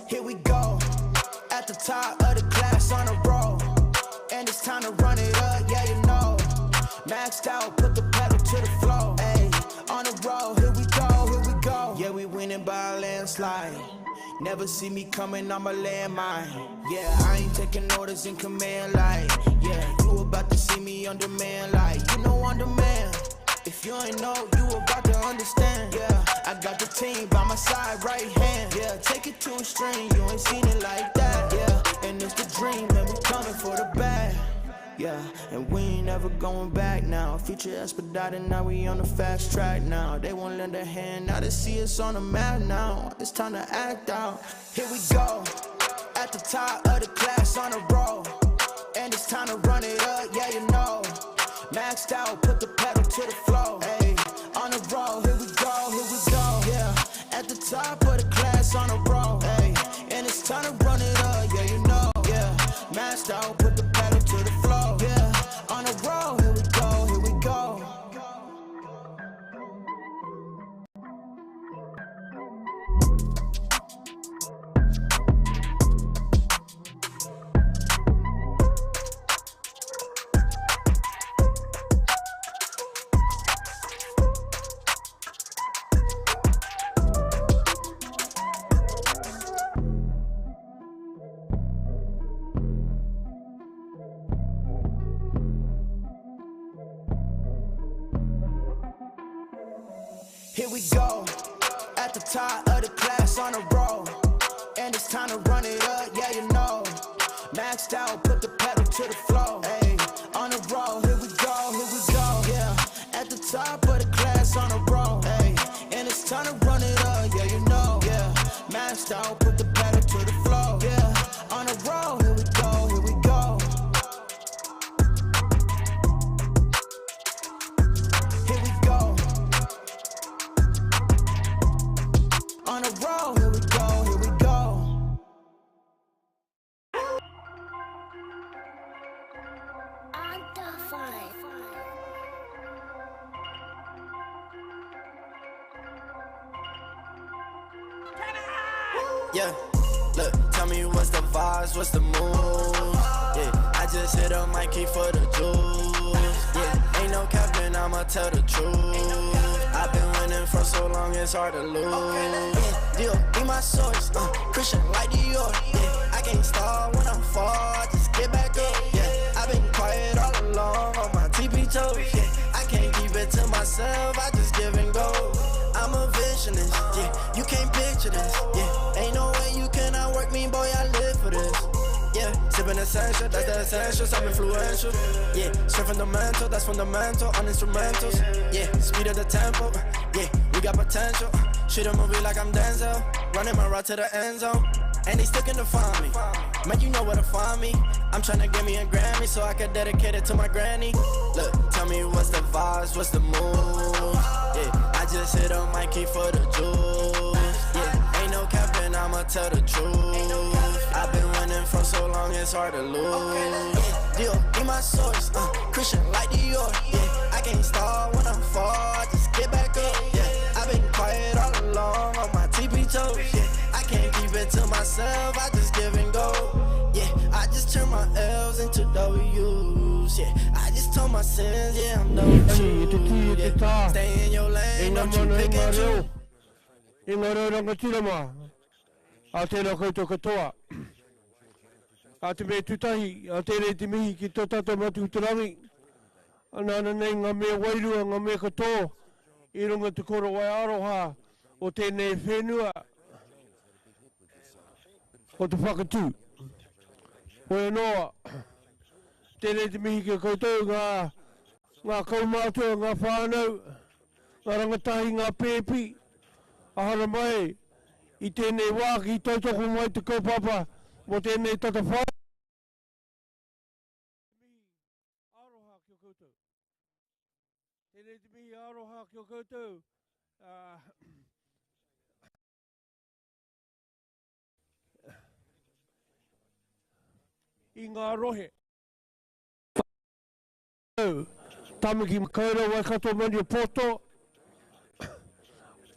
Here we go, at the top of the class on a roll. And it's time to run it up, yeah you know. Maxed out, put the pedal to the floor. Ayy, on the road, here we go. Yeah, we winning by a landslide. Never see me coming, I'm a landmine. Yeah, I ain't taking orders in command like. Yeah, you about to see me on demand like. You know on demand. If you ain't know, you about to understand. Yeah, I got the team by my side, right hand. Yeah, take it to a string, you ain't seen it like that. Yeah, and it's the dream, and we coming for the bag. Yeah, and we ain't ever going back now. Future expedited, now we on the fast track now. They won't lend a hand, now they see us on the map now. It's time to act out. Here we go, at the top of the class on a roll. And it's time to run it up, yeah you know. Maxed out, put the pedal to the floor. Ayy, on the road, here we go. Yeah, at the top of the class on a roll. Ayy, and it's time to run it up, yeah you know. Yeah, maxed out, put the pedal to the floor. Yeah, on the road, here we go. Here we go, at the top of the class on a roll. And it's time to run it up, yeah you know. Maxed out, put the pedal to the floor. Ayy, on the road, here we go. Yeah, at the top of the class on a roll. Ayy, and it's time to run it up, yeah you know. Yeah, maxed out, put the pedal to the floor. Yeah, on the road, here we go. Here we go. On the road, here we go. On the fire. Yeah, look, tell me what's the vibes, what's the mood? Yeah, I just hit a Mikey for the juice. Yeah, ain't no capping, I'ma tell the truth. I've been winning for so long, it's hard to lose. Yeah, deal, be my source, Christian like Dior. Yeah, I can't stall when I'm far, I just get back up. Yeah, I've been quiet all along on my TP toes. Yeah, I can't keep it to myself, I just give and go. I'm a visionist, yeah, you can't picture this. Yeah, ain't no way you cannot work me, boy, I live for this. Yeah, sipping essential, that's the essentials, I'm influential. Yeah, straight fundamental, that's fundamental, on instrumentals. Yeah, speed of the tempo, yeah, we got potential. Shoot a movie like I'm Denzel, running my route to the end zone. And they still can find me, man, you know where to find me. I'm tryna get me a Grammy so I can dedicate it to my granny. Look, tell me what's the vibes, what's the mood? Yeah, I just hit a Mikey for the juice. Yeah, ain't no capping, I'ma tell the truth. I've been winning for so long, it's hard to lose. Yeah, deal, be my source, Christian like Dior. Yeah, I can't stall when I'm far, I just get back up. Yeah, I've been quiet all along on my TP toes. Yeah, I can't keep it to myself, I just give and go. Yeah, I just turn my L's into W's. Yeah, I just told my sins, yeah, I'm done with you. Yeah, stay in your lane, don't you pick and choose. Ingaro rangatirama. A tēnā koutou katoa. A te me tutahi, a tēnei te mihi ki tō tātou matu uturangi. Anana nei ngā mea wairua, ngā mea katoa. I runga te koro wai aroha o tēnei whenua. O te whakatū. Hoi anoa. Tēnei te mihi ki koutou ngā kaumātua, ngā whānau, ngā rangatahi, ngā pēpi. Ahara mai. I tēnei wā ki tautoko mai te kaupapa mo tēnei tata whai. Aroha ki o koutou. Tēnei te mihi aroha ki o koutou. I ngā rohe. Tamaki makaura wai kato mani o poto.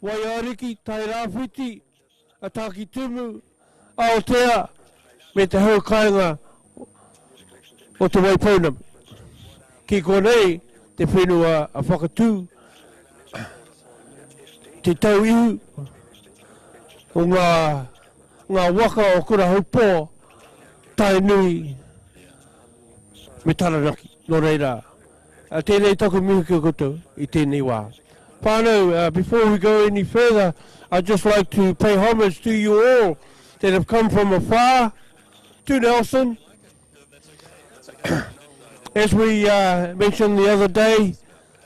Wai ariki, tai rāwhiti. A tāki tumu, Aotea me te hau kāinga o te waipaunam. Ki konei te whenua a whakatū, te tau ihu, o ngā waka o kura haupō, tai nui, me taranaki, no reira. Tēnei taku mihi kia koutou I tēnei wā. Whānau, before we go any further, I'd just like to pay homage to you all that have come from afar to Nelson. As we mentioned the other day,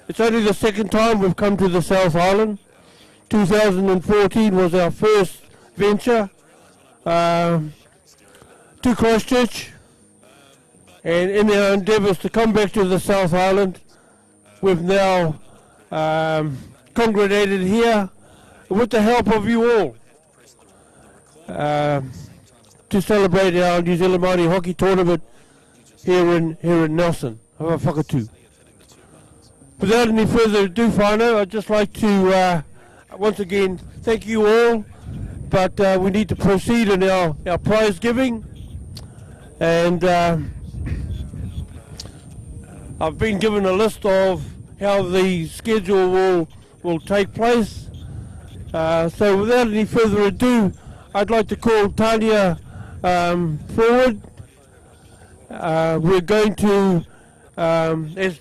it's only the second time we've come to the South Island. 2014 was our first venture to Christchurch, and in our endeavours to come back to the South Island, we've now congregated here with the help of you all to celebrate our New Zealand Māori hockey tournament here in Nelson. Whakatū. Without any further ado, whānau, I'd just like to once again thank you all, but we need to proceed in our prize giving, and I've been given a list of how the schedule will take place. So without any further ado, I'd like to call Tanya forward. We're going to, as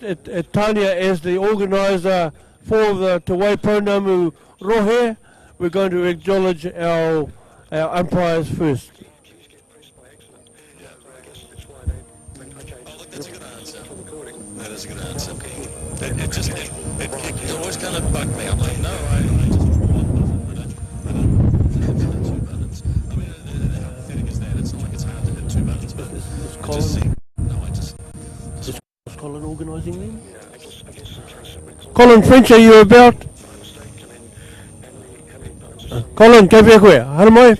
Tanya as the organiser for the Te Waipounamu Rohe, we're going to acknowledge our umpires first. That's a good answer. That is a good answer. It always kind of bugged me. I'm like, no, I mean, how pathetic is that? It's not like it's hard to hit 2 buttons, but Is Colin organising them? Colin French, are you about? Colin, kei pia koe, hara mai?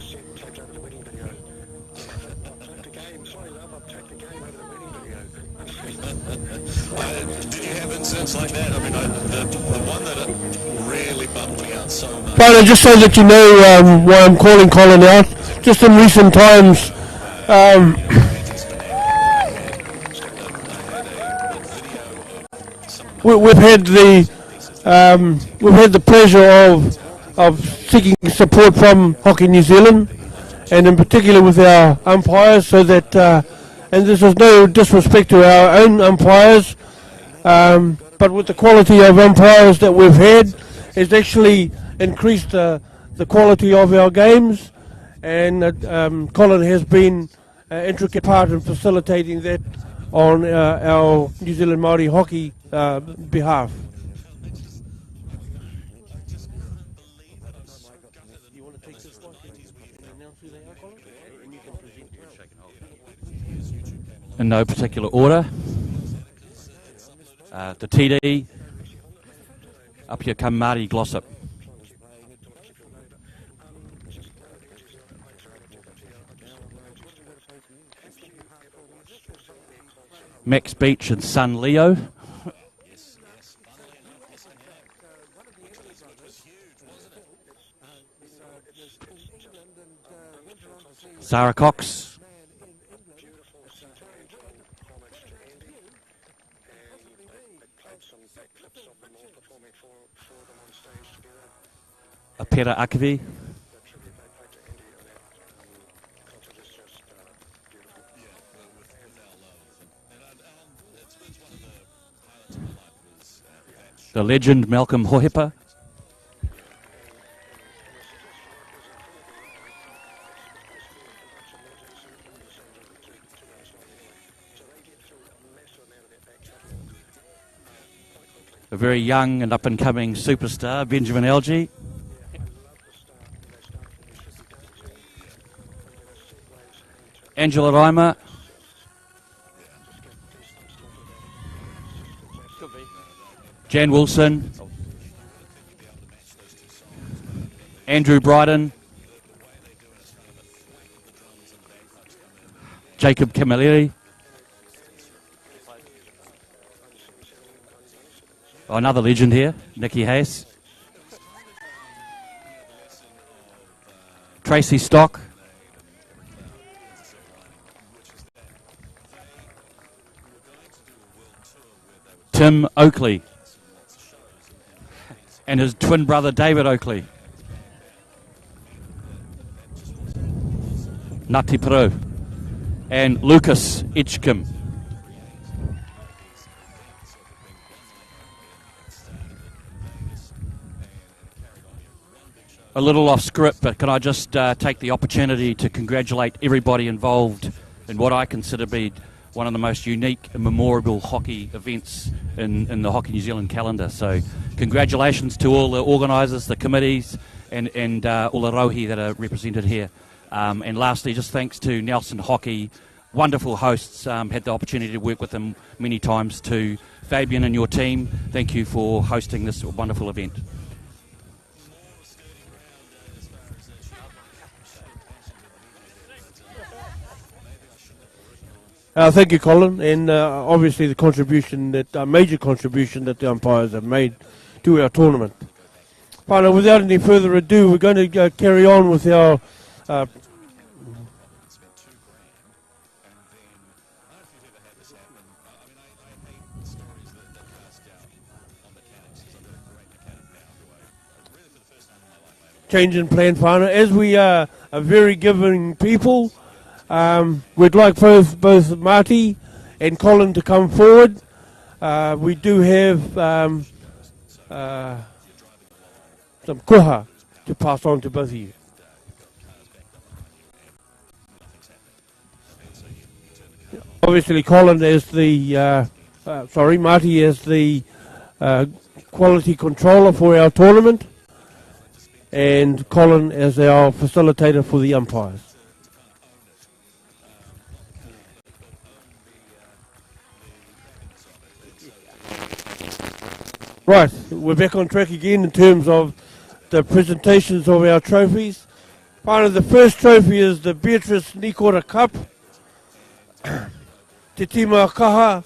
did you have incidents like that? I mean, the one that really bummed me out so much. But just so that you know why I'm calling Colin out, just in recent times, we've had the pleasure of seeking support from Hockey New Zealand, and in particular with our umpires, so that and this is no disrespect to our own umpires, but with the quality of umpires that we've had, it's actually increased the quality of our games, and Colin has been an intricate part in facilitating that on our New Zealand Māori hockey behalf. In no particular order, the TD, up here come Māori Glossop. Max Beach and son Leo. Sarah Cox. Apera Akivi. The legend Malcolm Hohepa. A very young and up-and-coming superstar, Benjamin Algie. Angela Reimer. Jan Wilson. Andrew Bryden. Jacob Camilleri. Oh, another legend here, Nikki Hayes. Tracy Stock. Tim Oakley, and his twin brother David Oakley. Ngāti Pro, and Lucas Itchcombe. A little off script, but can I just take the opportunity to congratulate everybody involved in what I consider to be one of the most unique and memorable hockey events in the Hockey New Zealand calendar. So congratulations to all the organisers, the committees, and all the rohi that are represented here. And lastly, just thanks to Nelson Hockey, wonderful hosts, had the opportunity to work with them many times too. Fabian and your team, thank you for hosting this wonderful event. Thank you, Colin, and obviously the contribution, that major contribution that the umpires have made to our tournament. But without any further ado, we're going to carry on with our change in plan, whānau. As we are a very giving people, we'd like both Marty and Colin to come forward. We do have some koha to pass on to both of you. Obviously, Colin as the, Marty as the quality controller for our tournament, and Colin as our facilitator for the umpires. Right, we're back on track again in terms of the presentations of our trophies. Part of the first trophy is the Beatrice Nikora Cup. Te tima kaha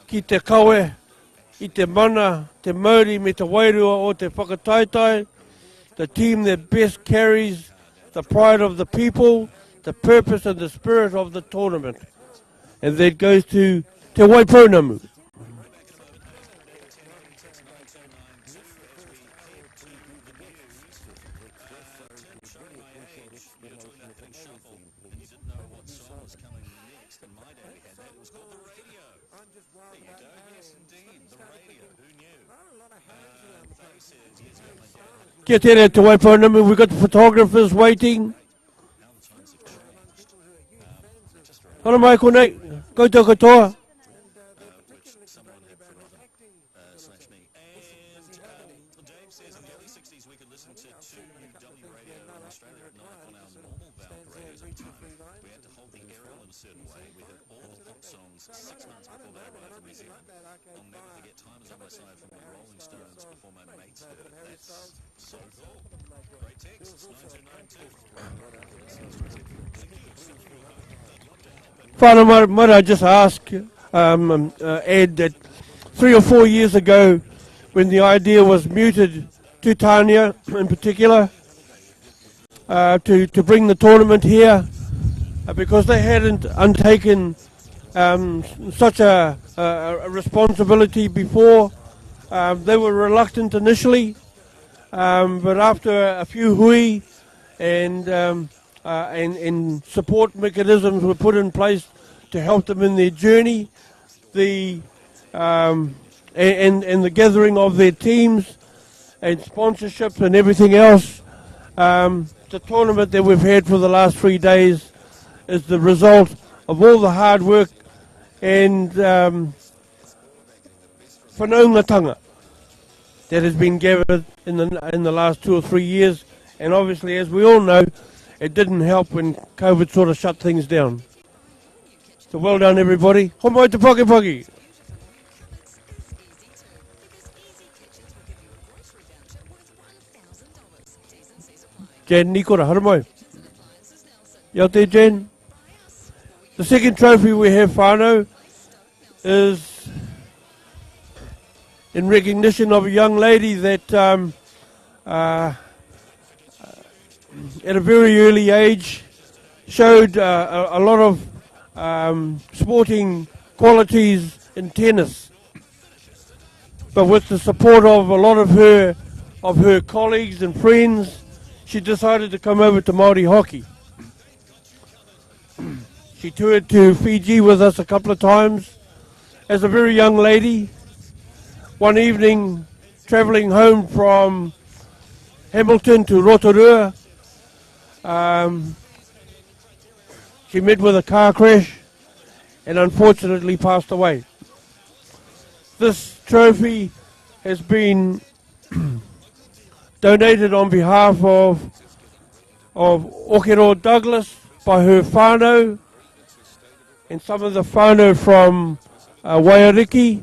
ki te kawe, I te mana, te Māori me te wairua o te whakataitai, the team that best carries the pride of the people, the purpose and the spirit of the tournament. And that goes to Te Waipounamu. Kia tere Te Waipounamu, we've got the photographers waiting. Hana mai konei, koutou katoa. Whānau, might I just ask, Ed, that 3 or 4 years ago, when the idea was mooted to Tania in particular, to bring the tournament here, because they hadn't undertaken such a responsibility before, they were reluctant initially, but after a few hui and support mechanisms were put in place to help them in their journey, and the gathering of their teams and sponsorships and everything else, the tournament that we've had for the last 3 days is the result of all the hard work and whanaungatanga that has been gathered in the last 2 or 3 years. And obviously, as we all know, it didn't help when COVID sort of shut things down. So well done, everybody. Homoi te poki poki. Jan Nikora, haramoi. Yau te, Jan. The second trophy we have, whānau, is in recognition of a young lady that at a very early age showed a lot of sporting qualities in tennis. but with the support of a lot of her colleagues and friends, she decided to come over to Māori hockey. She toured to Fiji with us a couple of times as a very young lady. One evening, travelling home from Hamilton to Rotorua, she met with a car crash and unfortunately passed away. This trophy has been donated on behalf of Okero Douglas by her whānau, and some of the whānau from Waiariki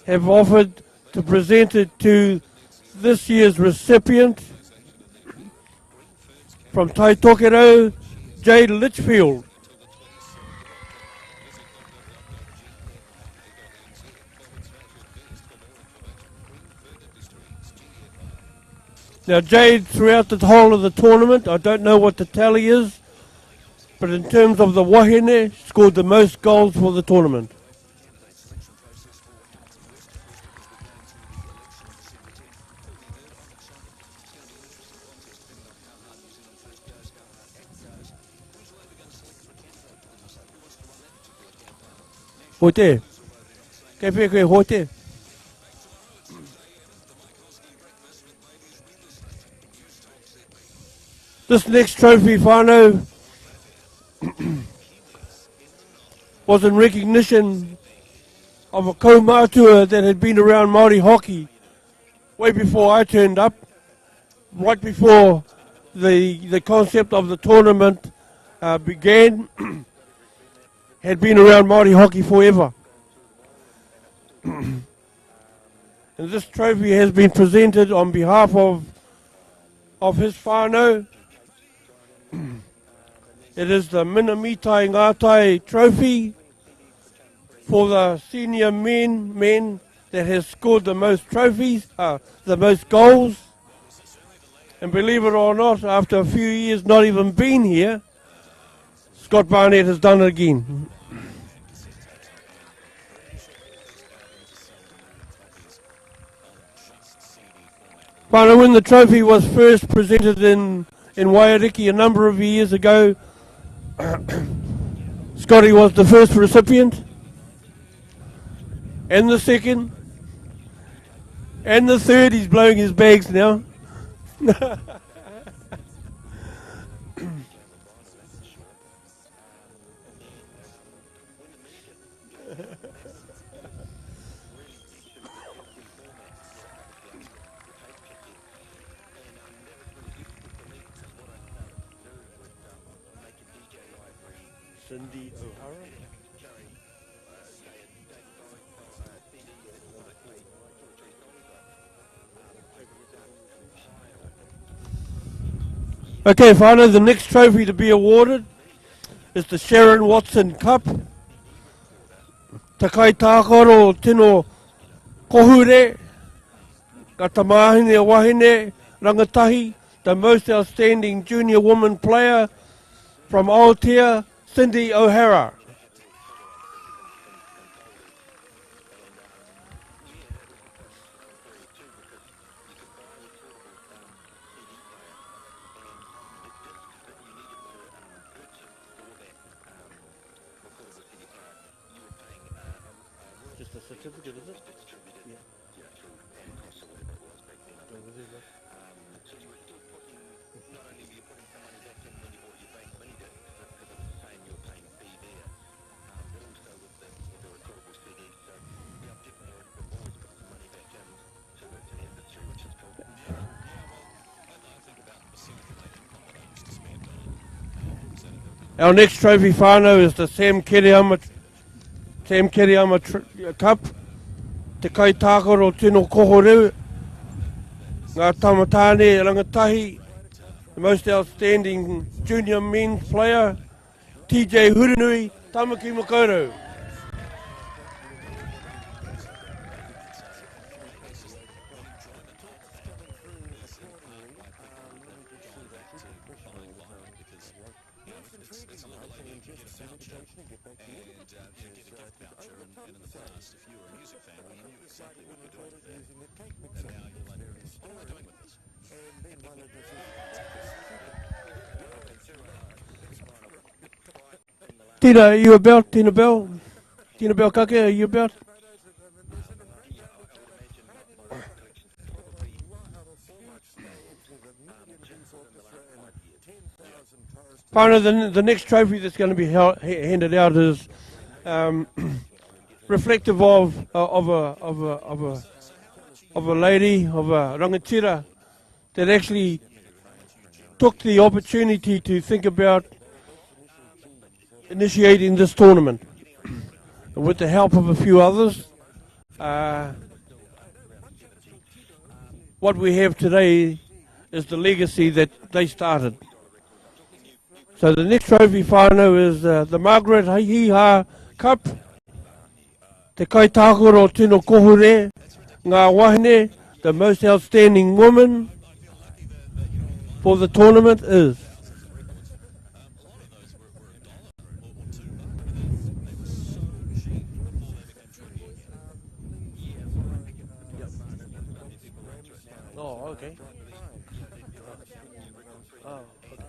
have offered to present it to this year's recipient from Tai Tokero, Jade Litchfield. Now Jade, throughout the whole of the tournament, I don't know what the tally is, but in terms of the wahine, scored the most goals for the tournament. Hoi te. Kei pia koe hoi te. This next trophy, whānau, was in recognition of a kaumātua that had been around Māori hockey way before I turned up, right before the concept of the tournament began, had been around Māori hockey forever. And this trophy has been presented on behalf of his whānau. It is the Minamitai Ngātai Trophy for the senior men that has scored the most trophies, the most goals. And believe it or not, after a few years not even being here, Scott Barnett has done it again. But when the trophy was first presented in Waiariki a number of years ago, Scotty was the first recipient, and the second, and the third. He's blowing his bags now. Cindy O'Hara. Okay, whānau, the next trophy to be awarded is the Sharon Watson Cup. Takai tākaro tino kohure, ka tamahine wahine, rangatahi, the most outstanding junior woman player from Aotea, Cindy O'Hara. Just a certificate, is it? Yeah. Our next trophy whānau is the Sam Kiriama Cup. Te kai tākaro tino kohoreu. Ngā tamatāne rangatahi. The most outstanding junior men's player. TJ Hurunui, Tamaki Makaurau. it's a little like you get a voucher, and you get a gift voucher, and in the past, if you were a music fan, well, you knew exactly what you're doing there, and now you're like, what am I doing with this? Tina, are you about? Tina Bell? Tina Bell Kake, are you about? Finally, the next trophy that's going to be handed out is reflective of a lady, of a rangatira that actually took the opportunity to think about initiating this tournament. And with the help of a few others, what we have today is the legacy that they started. So the next trophy whānau is the Margaret Hiha Cup, Te Kaitākoro Tino Kohure, Ngā Wahine, the most outstanding woman for the tournament is. Oh, okay. Oh, okay.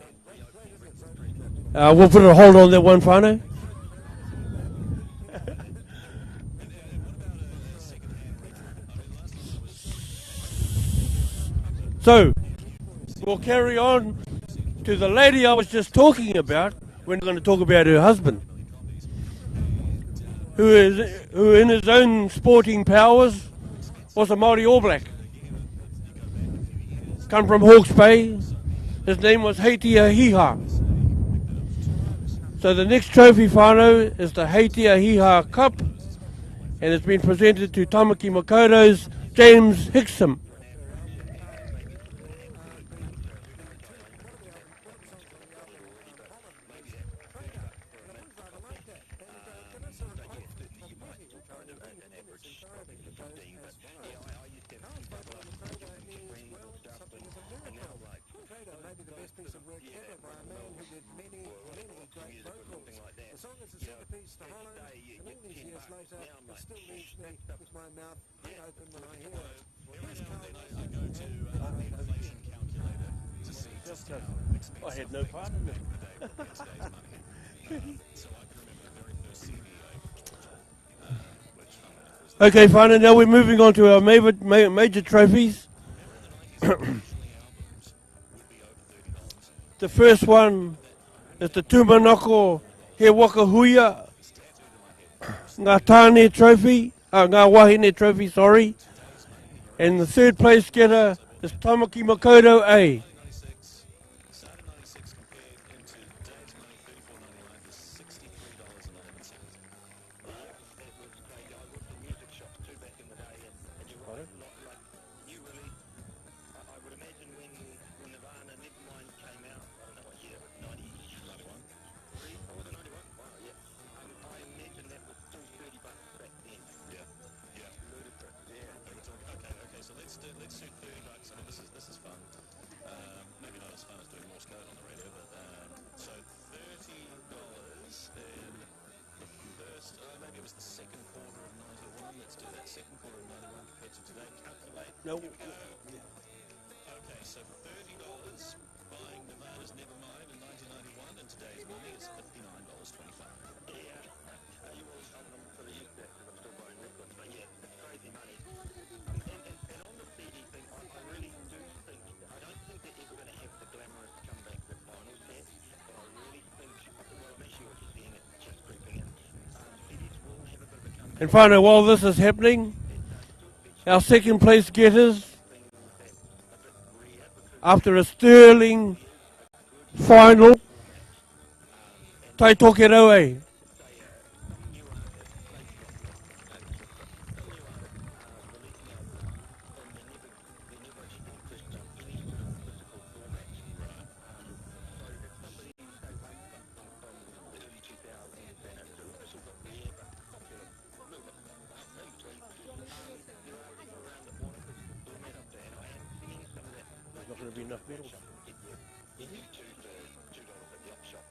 We'll put a hold on that one, whānau. So, we'll carry on to the lady I was just talking about. We're going to talk about her husband, who in his own sporting powers was a Māori All Black. Come from Hawke's Bay. His name was Heitia Hiha. So the next trophy whānau is the Heitia Hiha Cup, and it's been presented to Tamaki Makoto's James Hickson. I had no part in it. Okay, fine. Now we're moving on to our major trophies. The first one is the Tūmanako He Wakahuia Ngā Tāne Trophy, Ngā Wahine Trophy, sorry. And the third place getter is Tamaki Makoto A. No. Okay, so $30 buying Nevada's Nevermind in 1991, and today's money is $59.25. Yeah, you always have them for the use there because I'm still buying records, but yeah, it's crazy money. And on the CD thing, I really do think, I don't think they're ever going to have the glamorous comeback with vinyls here, but I really think, well, I'm actually already seeing it just creeping in. CDs will have a bit of a comeback. And finally, while this is happening, our second place getters, after a sterling final, Tai Tokeroe. Not going to be enough medals. $2 at the op shop.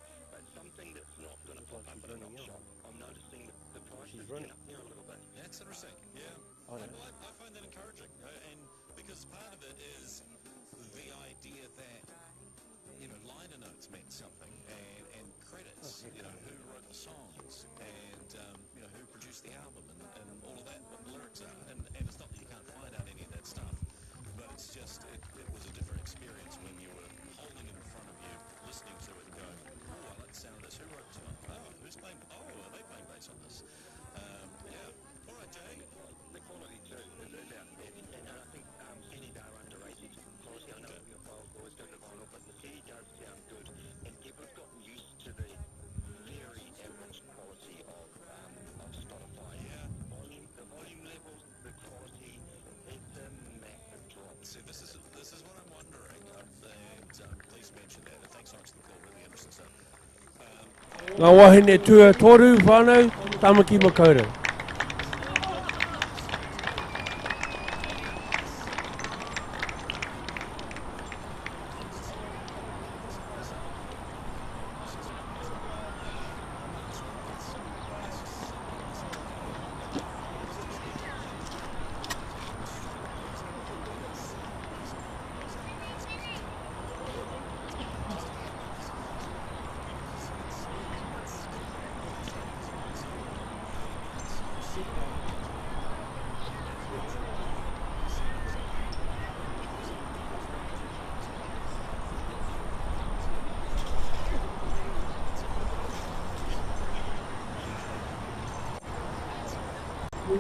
released the album and all of that, what the lyrics are. And it's not that you can't find out any of that stuff, but it's just, it was a different experience when you were holding it in front of you, listening to it and going, oh, I like the sound of this. Who wrote this one? Oh, who's playing? Oh, are they playing bass on this? Yeah. All right, Jay. The quality too is outstanding, and I think CD are underrated. Quality, I know your files always go to vinyl, but the CD does sound good, and people's gotten used to the very average quality of Spotify. Yeah. The volume levels, the quality, it's a massive drop. See, this is what I'm wondering, and please mention that. And thanks so much for the call, really interesting stuff. Ngā wahine tua toru whānau, tamaki makaurau.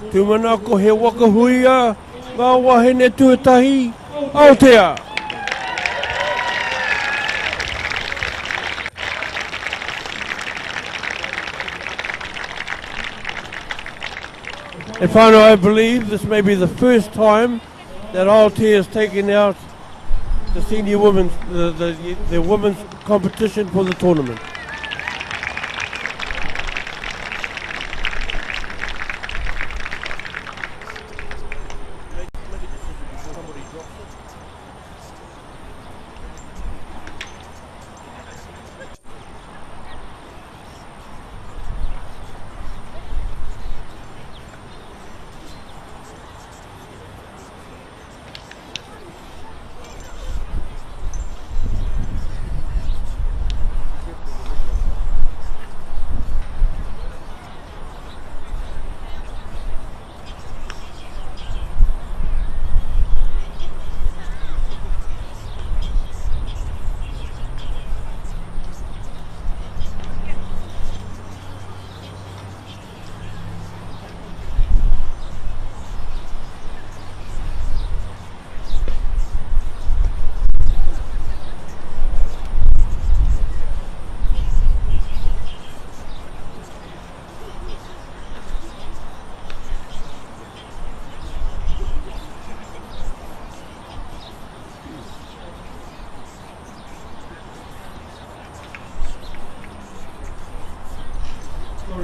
Tūmana ko he wakahuia, ngā wahine tuatahi, Aotea! And finally, I believe this may be the first time that Aotea has taken out the senior women's, the women's competition for the tournament.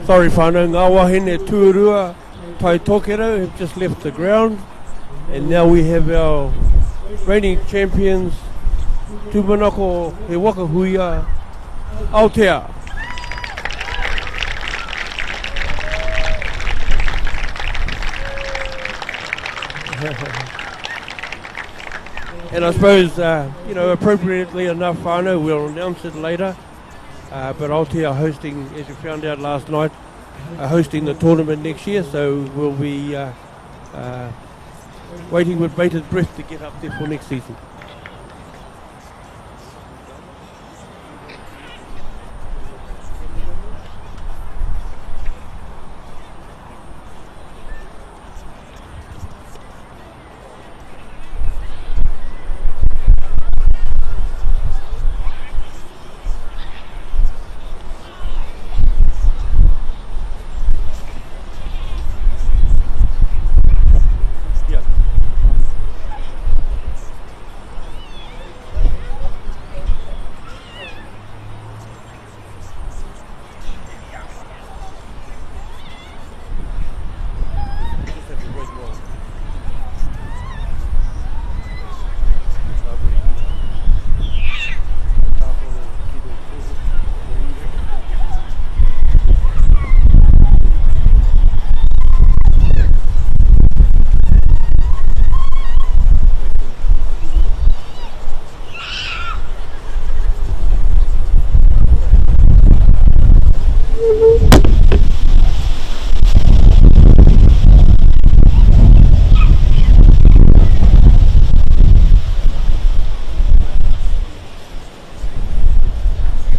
Sorry whānau, ngā wahine tuarua tai tokero have just left the ground, and now we have our reigning champions, tūmanako he wakahuia, Aotea. And I suppose, appropriately enough, whānau, we'll announce it later. But Aotea hosting, as you found out last night, hosting the tournament next year, so we'll be waiting with bated breath to get up there for next season.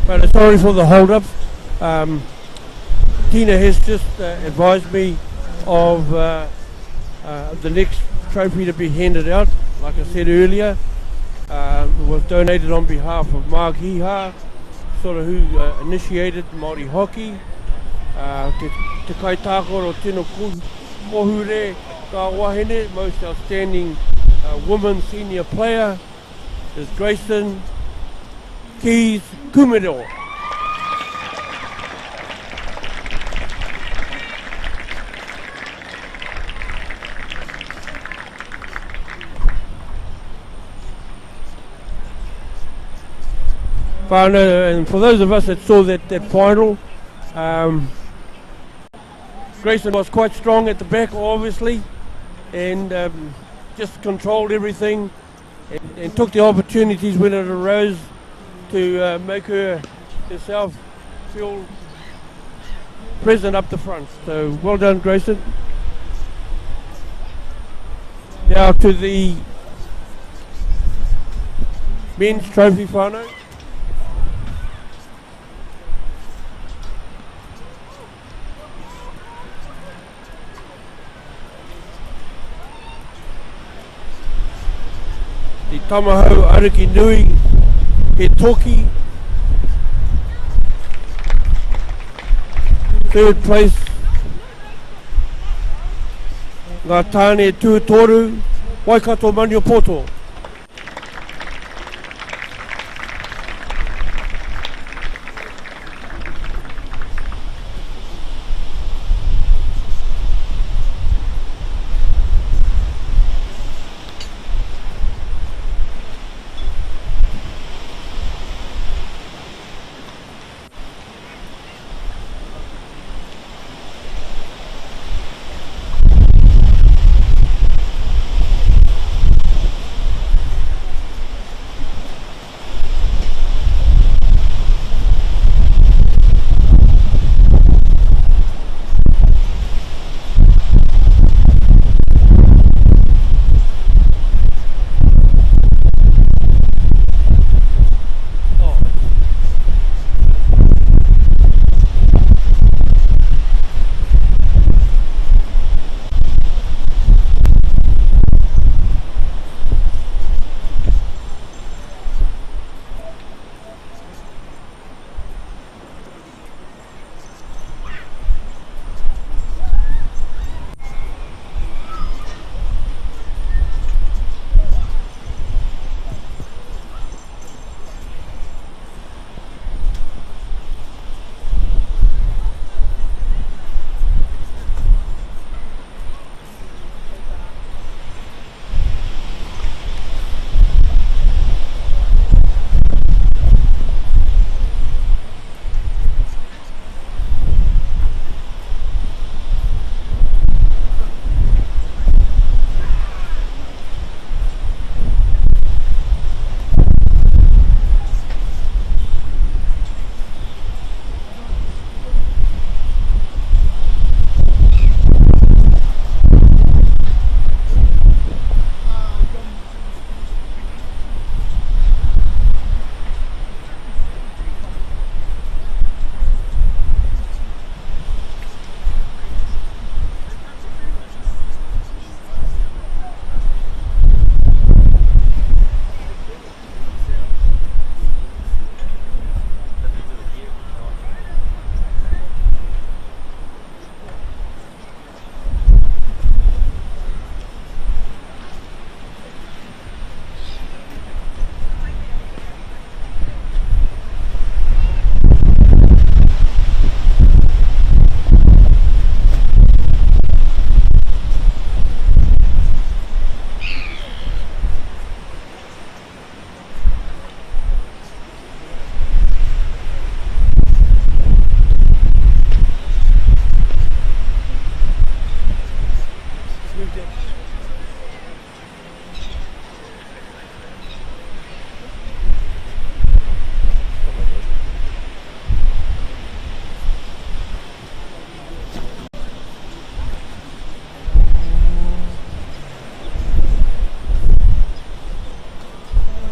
But sorry for the hold-up. Tina has just advised me of the next trophy to be handed out. Like I said earlier, it was donated on behalf of Mark Hiha, sort of who initiated Māori hockey. Te kai tākoro tino kohure ka wahine, most outstanding woman senior player is Grayson Keys Kumiro. And for those of us that saw that final, Grayson was quite strong at the back, obviously, and just controlled everything and took the opportunities when it arose to make herself feel present up the front. So well done, Grayson. Now to the men's trophy final. The Tamaho Ariki Nui He Toki, third place Ngā Tāne Tuatoru Waikato Maniopoto.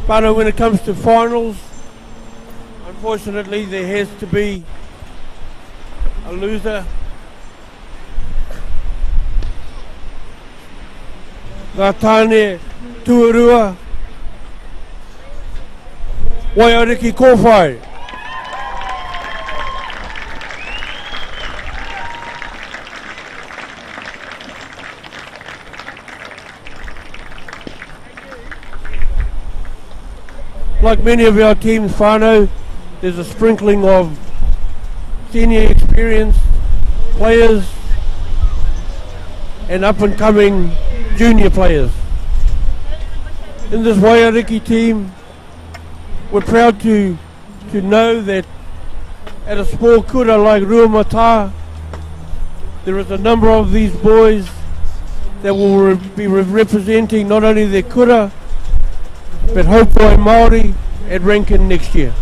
But when it comes to finals, Unfortunately, there has to be a loser. Ngā tāne tuarua. Waiariki kōwhai. Like many of our teams, whānau, there's a sprinkling of senior experienced players and up and coming junior players. In this Waiariki team, we're proud to know that at a small kura like Ruamata, there is a number of these boys that will be representing not only their kura, but hopefully Māori at Rankin next year.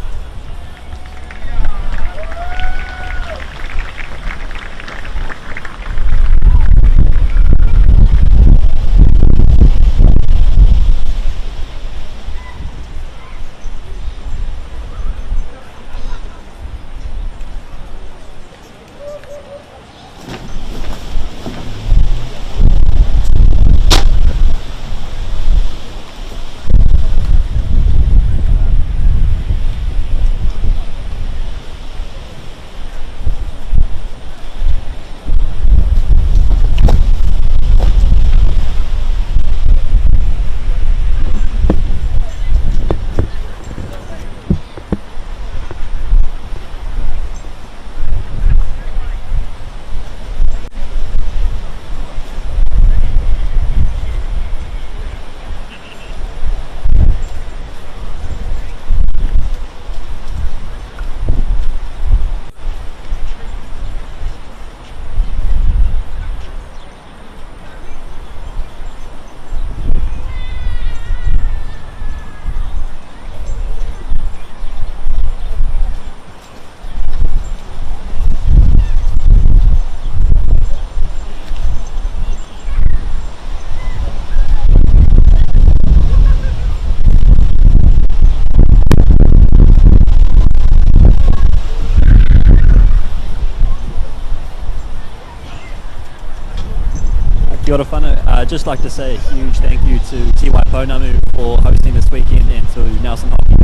Kia ora whānau. I'd just like to say a huge thank you to Tiwai Pounamu for hosting this weekend and to Nelson Hockey.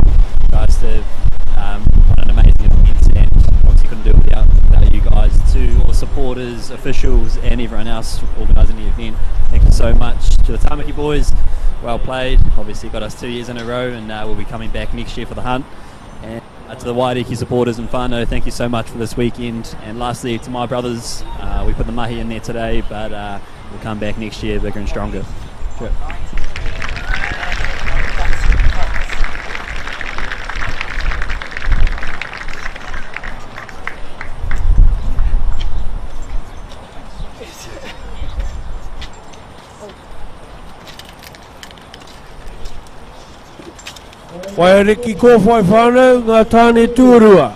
Guys, they've run an amazing event and obviously couldn't do it without you guys. To all the supporters, officials and everyone else organising the event, thank you so much. To the Tamaki boys, well played. Obviously got us 2 years in a row and we'll be coming back next year for the hunt. And to the Waiariki supporters and whānau, thank you so much for this weekend. And lastly, to my brothers, we put the mahi in there today, but we'll come back next year bigger and stronger. Sure. Waiariki kōwhai whānau, ngā tāne tuarua.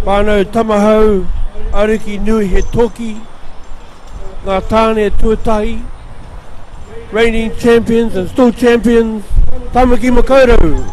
Whānau tamahau, ariki nui he toki, ngā tāne tuatahi, reigning champions and still champions, Tamaki Makaurau.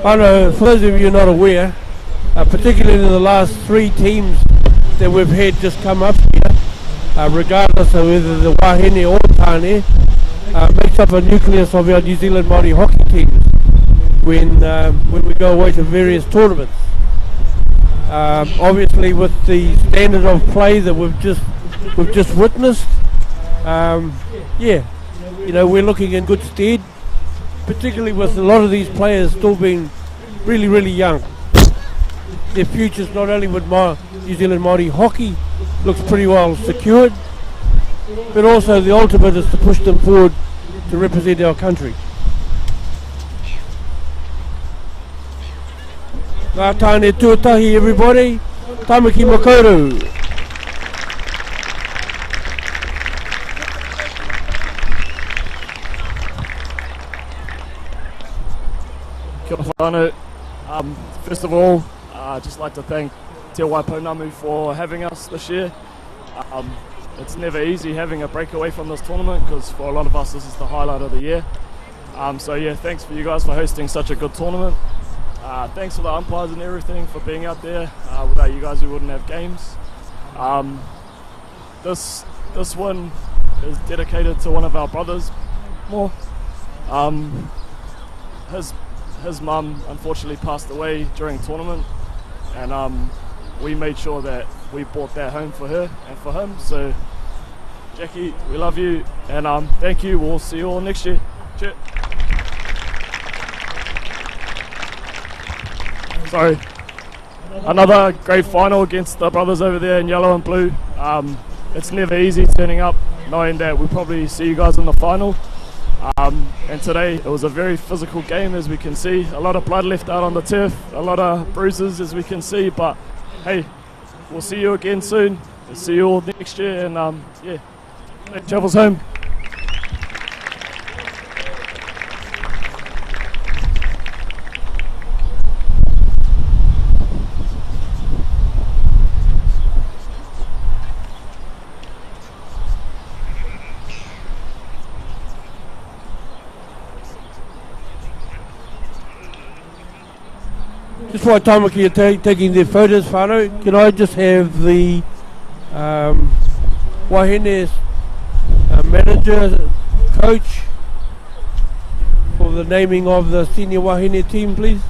I know, for those of you not aware, particularly in the last 3 teams that we've had just come up here, regardless of whether the Wahine or Tāne, makes up a nucleus of our New Zealand Māori hockey teams when we go away to various tournaments. Obviously, with the standard of play that we've just witnessed, we're looking in good stead, particularly with a lot of these players still being really, really young. Their futures, not only with New Zealand Māori hockey, looks pretty well secured, but also the ultimate is to push them forward to represent our country. Ngā tāne tuatahi, everybody. Tamaki makauru. Kia ora whānau. First of all, I'd just like to thank Te Waipounamu for having us this year. It's never easy having a breakaway from this tournament because for a lot of us this is the highlight of the year. Thanks for you guys for hosting such a good tournament. Thanks for the umpires and everything for being out there. Without you guys we wouldn't have games. This win is dedicated to one of our brothers more. His mum unfortunately passed away during tournament, and we made sure that we brought that home for her and for him. So Jackie, we love you, and thank you. We'll see you all next year. Cheers. Sorry. Another great final against the brothers over there in yellow and blue. It's never easy turning up knowing that we'll probably see you guys in the final. And today it was a very physical game, as we can see. A lot of blood left out on the turf, a lot of bruises, as we can see. But hey, we'll see you again soon. We'll see you all next year, and safe travels home. Just while Tamaki are taking their photos, whānau, can I just have the Wahine manager, coach, for the naming of the senior Wahine team, please?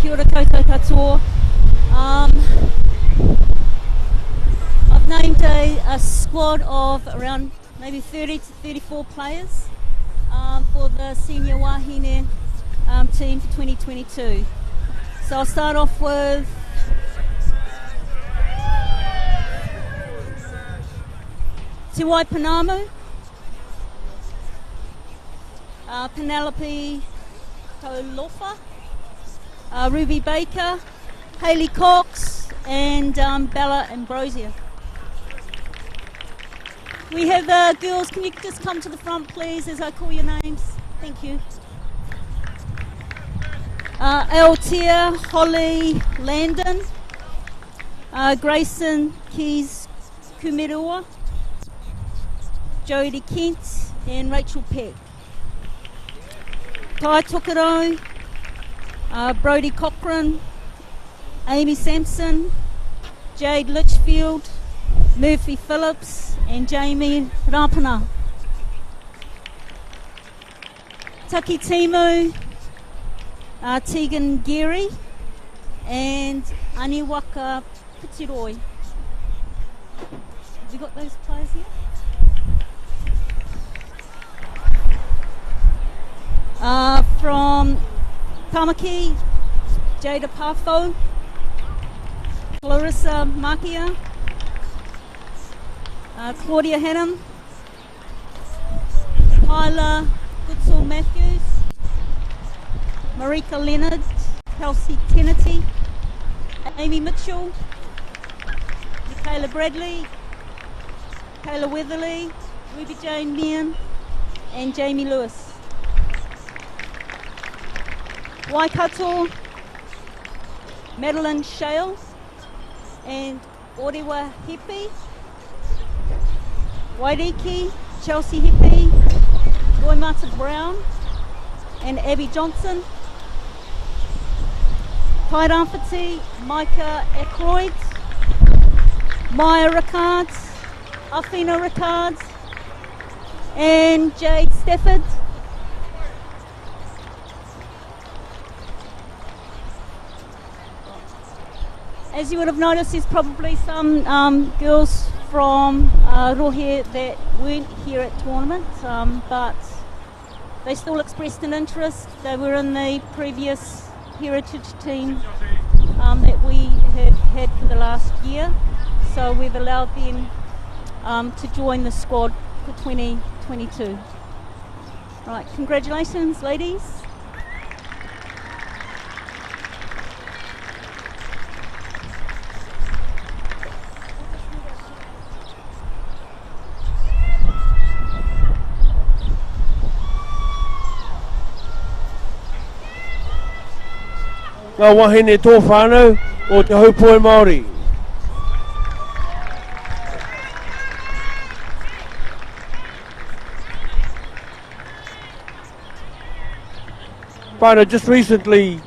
Kia ora koutou katoa. I've named a squad of around maybe 30 to 34 players for the senior Wahine team for 2022. So I'll start off with Te Waipounamu, Penelope Tolofa, Ruby Baker, Hayley Cox, and Bella Ambrosia. We have girls, can you just come to the front please as I call your names? Thank you. Altea Holly Landon, Grayson Keys Kumerua, Jodie Kent, and Rachel Peck. Tai Tokerau, Brodie Cochran, Amy Sampson, Jade Litchfield, Murphy Phillips, and Jamie Rapana. Taki Timu, Tegan Geary, and Aniwaka Pitiroi. Have you got those players here? From Tamaki, Jada Pafo, Clarissa Makia, Claudia Hannam, Kyla Goodsall Matthews, Marika Leonard, Kelsey Kennedy, Amy Mitchell, Michaela Bradley, Kayla Weatherly, Ruby Jane Meehan, and Jamie Lewis. Waikato, Madeline Shale, and Orewa Hepe. Wairiki, Chelsea Hepe, Roy Martin Brown, and Abby Johnson. Tairawhiti, Micah Ackroyd, Maya Rickards, Afina Rickards, and Jade Stafford. As you would have noticed, there's probably some girls from Rohe that weren't here at tournament, but they still expressed an interest. They were in the previous heritage team that we have had for the last year, so we've allowed them to join the squad for 2022. Right, congratulations, ladies. Ngā wahine tō whānau o te haupoi Māori. Whānau, just recently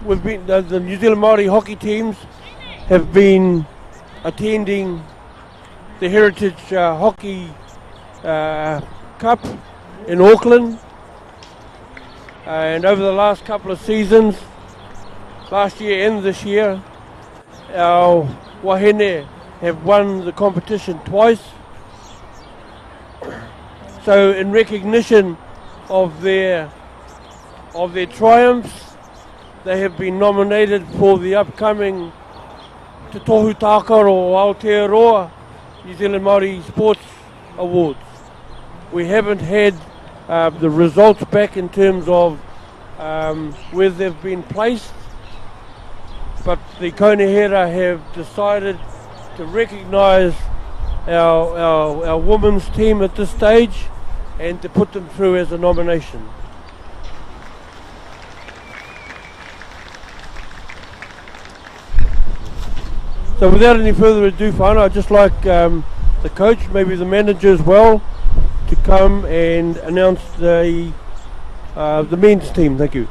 we've been the New Zealand Māori hockey teams have been attending the Heritage Hockey Cup in Auckland, and over the last couple of seasons, last year and this year, our wahine have won the competition twice. So in recognition of their triumphs, they have been nominated for the upcoming Te Tohu Tākaro o Aotearoa New Zealand Māori Sports Awards. We haven't had the results back in terms of where they've been placed, but the Konehera have decided to recognise our women's team at this stage and to put them through as a nomination. So without any further ado, whānau, I'd just like the coach, maybe the manager as well, to come and announce the men's team. Thank you.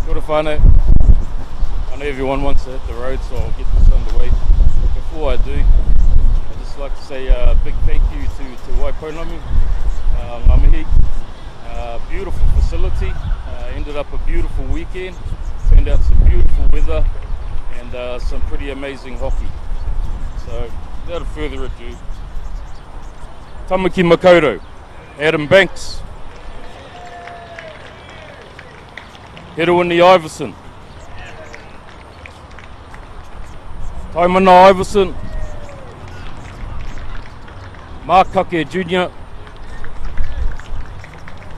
Kia ora whānau. I know everyone wants to hit the road, so I'll get this underway. But before I do, I'd just like to say a big thank you to Waiponamu, ngā mihi. Beautiful facility, ended up a beautiful weekend, turned out some beautiful weather and some pretty amazing hockey. So without further ado, Tamaki Makaurau, Adam Banks, Herewini Iverson, Taimana Iverson, Mark Kake Jr.,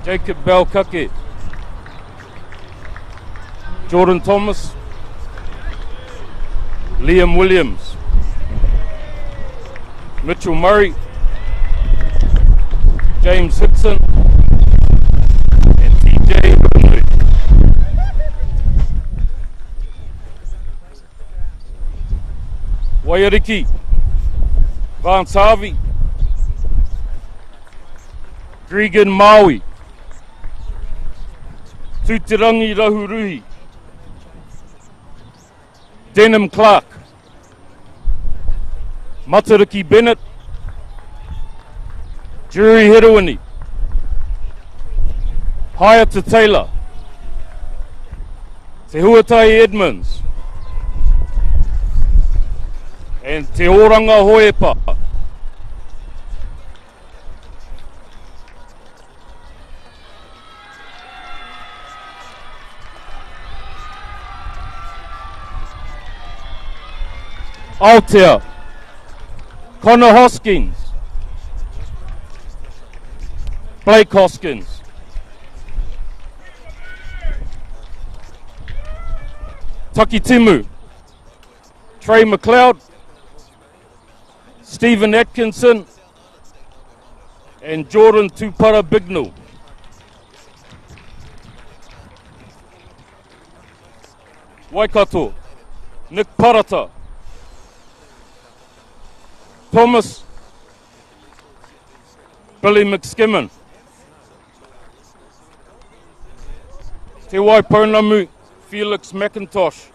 Jacob Bell Kake, Jordan Thomas, Liam Williams, Mitchell Murray, James Hickson, and TJ Runley. Wairiki, Vance Harvey, Dregan Maui, Tutirangi Rahuruhi, Denham Clark, Matariki Bennett, Jerry Herewini, Hayata Taylor, Te Huatai Edmonds, and Te Oranga Hoepa. Aotea, Connor Hoskins, Blake Hoskins, Taki Timu, Trey McLeod, Stephen Atkinson, and Jordan Tupara Bignell. Waikato, Nick Parata, Thomas, Billy McSkimmon, Te Waipounamu, Felix McIntosh,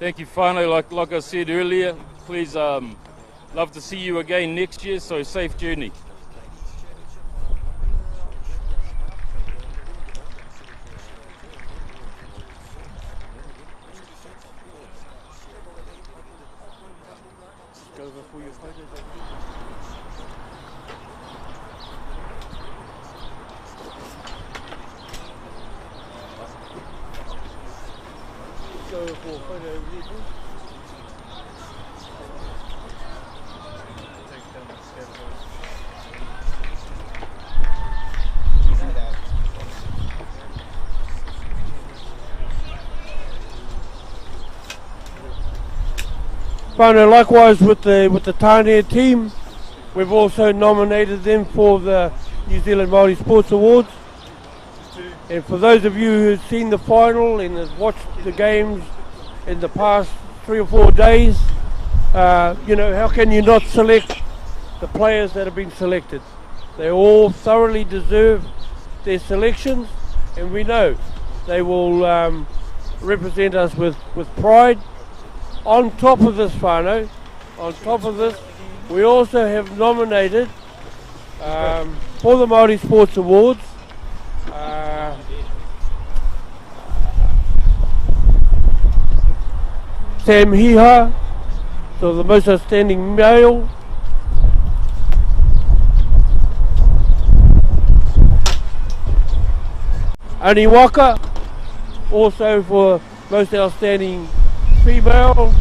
Thank you, Whānau. Like I said earlier, please, love to see you again next year, so safe journey. Whānau, likewise with the Tānea team, we've also nominated them for the New Zealand Māori Sports Awards. And for those of you who've seen the final and have watched the games in the past 3 or 4 days, you know, how can you not select the players that have been selected? They all thoroughly deserve their selections, and we know they will represent us with pride. On top of this, Whānau, on top of this, we also have nominated for the Māori Sports Awards Sam Hiha, so the most outstanding male. Aniwaka, also for most outstanding female.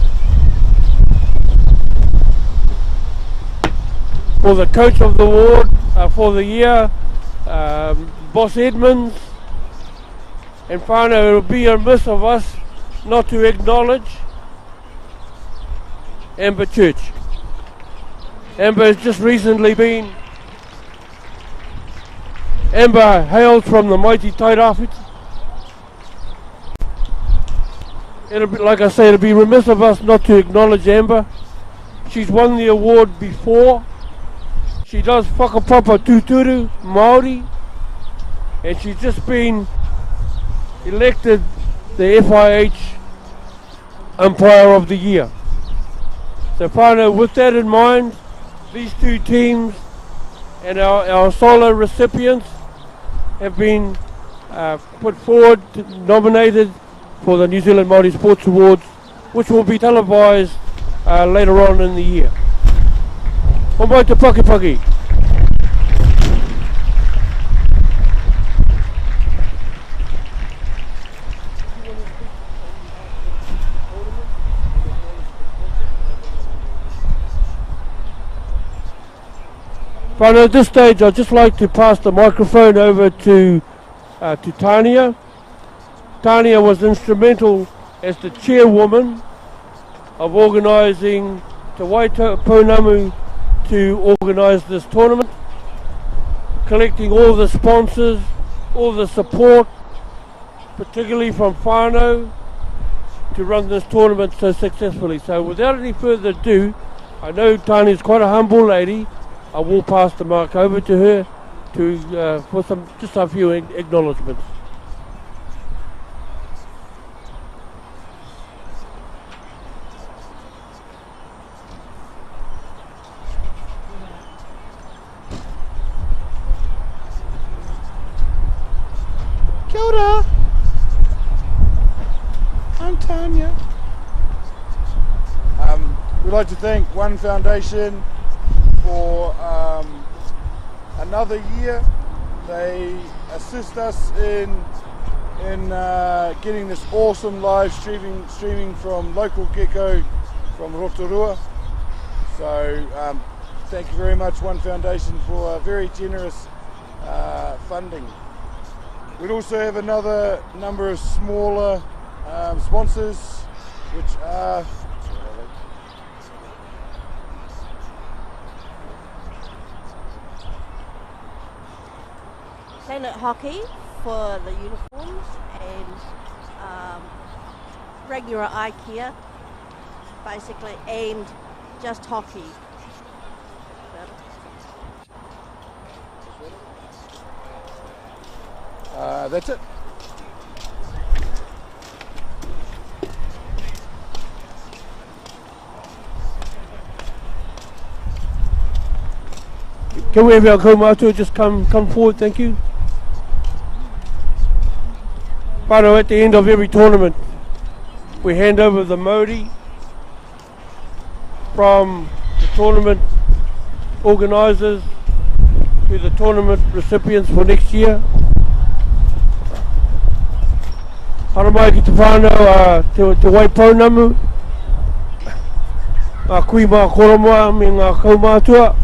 For the coach of the award for the year, Boss Edmonds. And Whānau, it will be remiss of us not to acknowledge Amber Church. Amber has just recently been, Amber hails from the mighty Tairāwhiti. It'll be, like I say, it'll be remiss of us not to acknowledge Amber. She's won the award before. She does whakapapa tūturu, Māori, and she's just been elected the FIH Umpire of the Year. So Whānau, with that in mind, these two teams and our solo recipients have been put forward, nominated for the New Zealand Māori Sports Awards, which will be televised later on in the year. Omai te Pakipaki. But at this stage, I'd just like to pass the microphone over to Tānea. Tānea was instrumental as the chairwoman of organising Te Waipounamu to organise this tournament, collecting all the sponsors, all the support, particularly from Whānau, to run this tournament so successfully. So without any further ado, I know Tānea's quite a humble lady, I will pass the mic over to her for just a few acknowledgements. Kia ora. I'm Tanya. We'd like to thank One Foundation for another year. They assist us in getting this awesome live streaming from local gecko from Rotorua. So thank you very much, One Foundation, for a very generous funding. We'd also have another number of smaller sponsors, which are Planet Hockey for the uniforms and regular eye care, basically, and just hockey. That's it. Can we have our kaumātua just come forward, thank you. Whānau, at the end of every tournament, we hand over the Māori from the tournament organisers to the tournament recipients for next year. Hara mai ki te whānau te waipounamu, a kui mā koromoa me ngā kaumātua.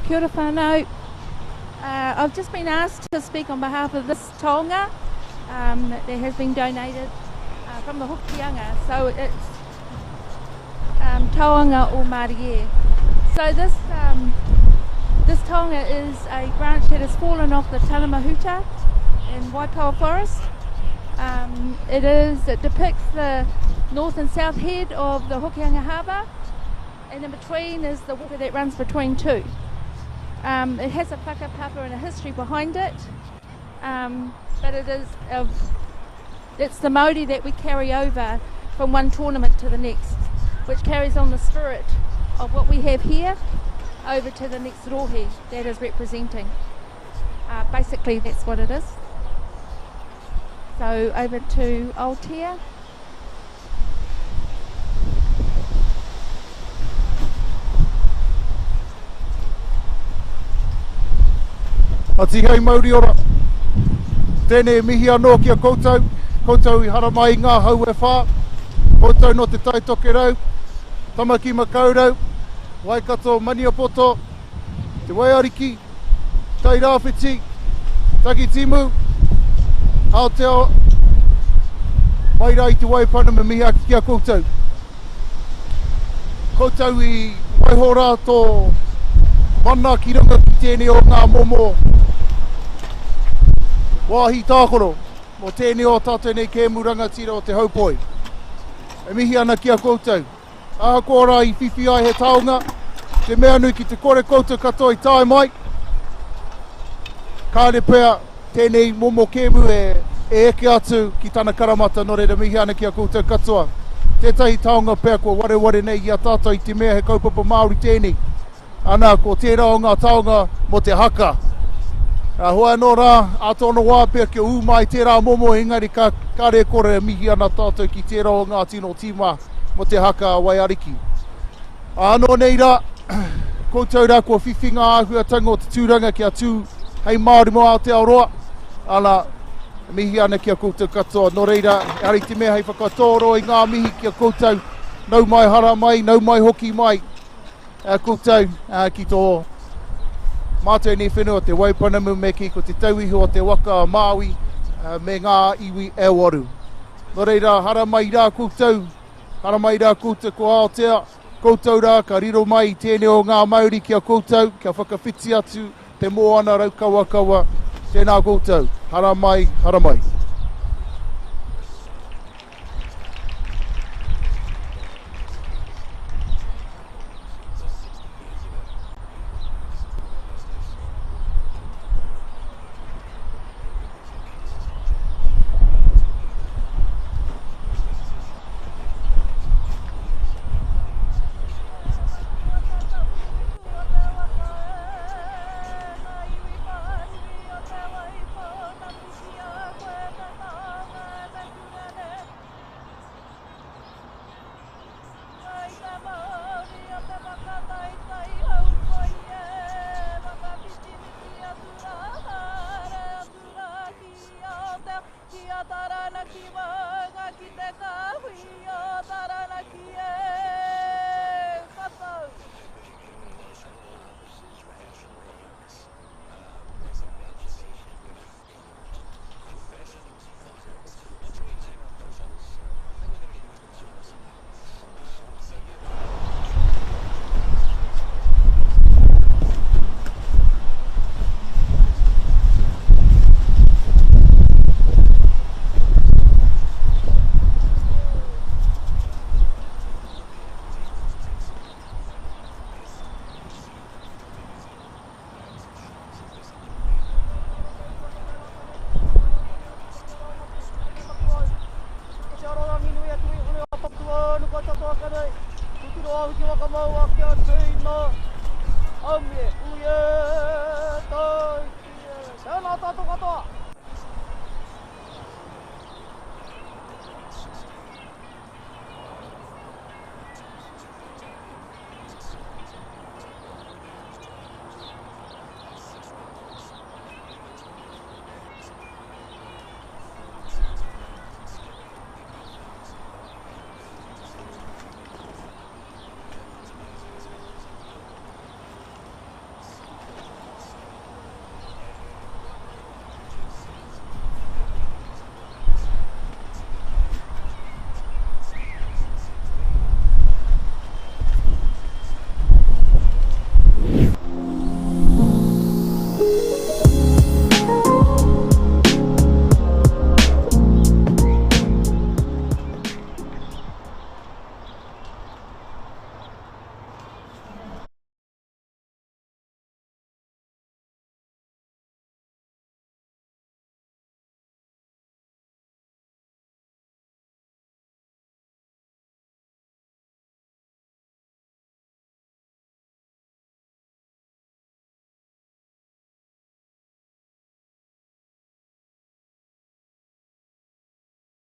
Kia ora whanau. I've just been asked to speak on behalf of this taonga that has been donated from the Hokianga. So it's taonga o Māori. So this taonga is a branch that has fallen off the Tanamahuta in Waipoua Forest. It depicts the north and south head of the Hokianga Harbour, and in between is the water that runs between two. It has a whakapapa and a history behind it, but it's the Māori that we carry over from one tournament to the next, which carries on the spirit of what we have here over to the next rohe that is representing. Basically that's what it is. So over to Aotea. Ati hei Māori ora, tēnei mihi anō kia koutou, koutou I hara mai ngā hau e whā, koutou no te taitoke rau, tamaki makaurau, waikato maniapoto, te waiariki, tai rāwhiti, Taki timu, Aotea, mai rai te waipana me mihi aki kia koutou. Koutou I waihora tō mana ki runga ki tēnei o ngā momo wāhi tākoro, mo tēnei o tātou nei kēmuranga tira o te haupoi. E mihi ana kia koutou. Aha kōrā I whiwhi ai he taonga, te mea nui ki te kore koutou katoa I tae mai. Kāre pēr tēnei momo kēmu e eke atu ki tana karamata no reira mihi ana kia koutou katoa. Tētahi taonga pēr ko ware nei I a tātou I te mea he kaupapa Māori tēnei. Ana ko tērā o ngā taonga mo te haka. Hoa no rā, atono wā pēr ke umai tērā momo engari kāre kore mihi ana tātou ki tērā o ngā tino tīma mo te haka waiariki. Ano nei rā, koutou rā kua whiwhinga āhuatanga o te tūranga kia tū hei Māori mo Aotearoa. Ana mihi ana kia koutou katoa. No reira, hari te mea hei whakatoro I ngā mihi kia koutou. Nau mai hara mai, nau mai hoki mai. Koutou ki tō mātou ni whenua te waipanamu me ki ko te tauiho o te waka Māui me ngā iwi e waru. No reira, hara mai rā koutou. Hara mai rā koutou ko Aotea. Koutou rā, ka riro mai tēnei o ngā Māori kia koutou. Kia whakawhiti atu te moana rau kawa. Tēnā koutou. Hara mai, hara mai. Kia tarana ki wanga ki te kā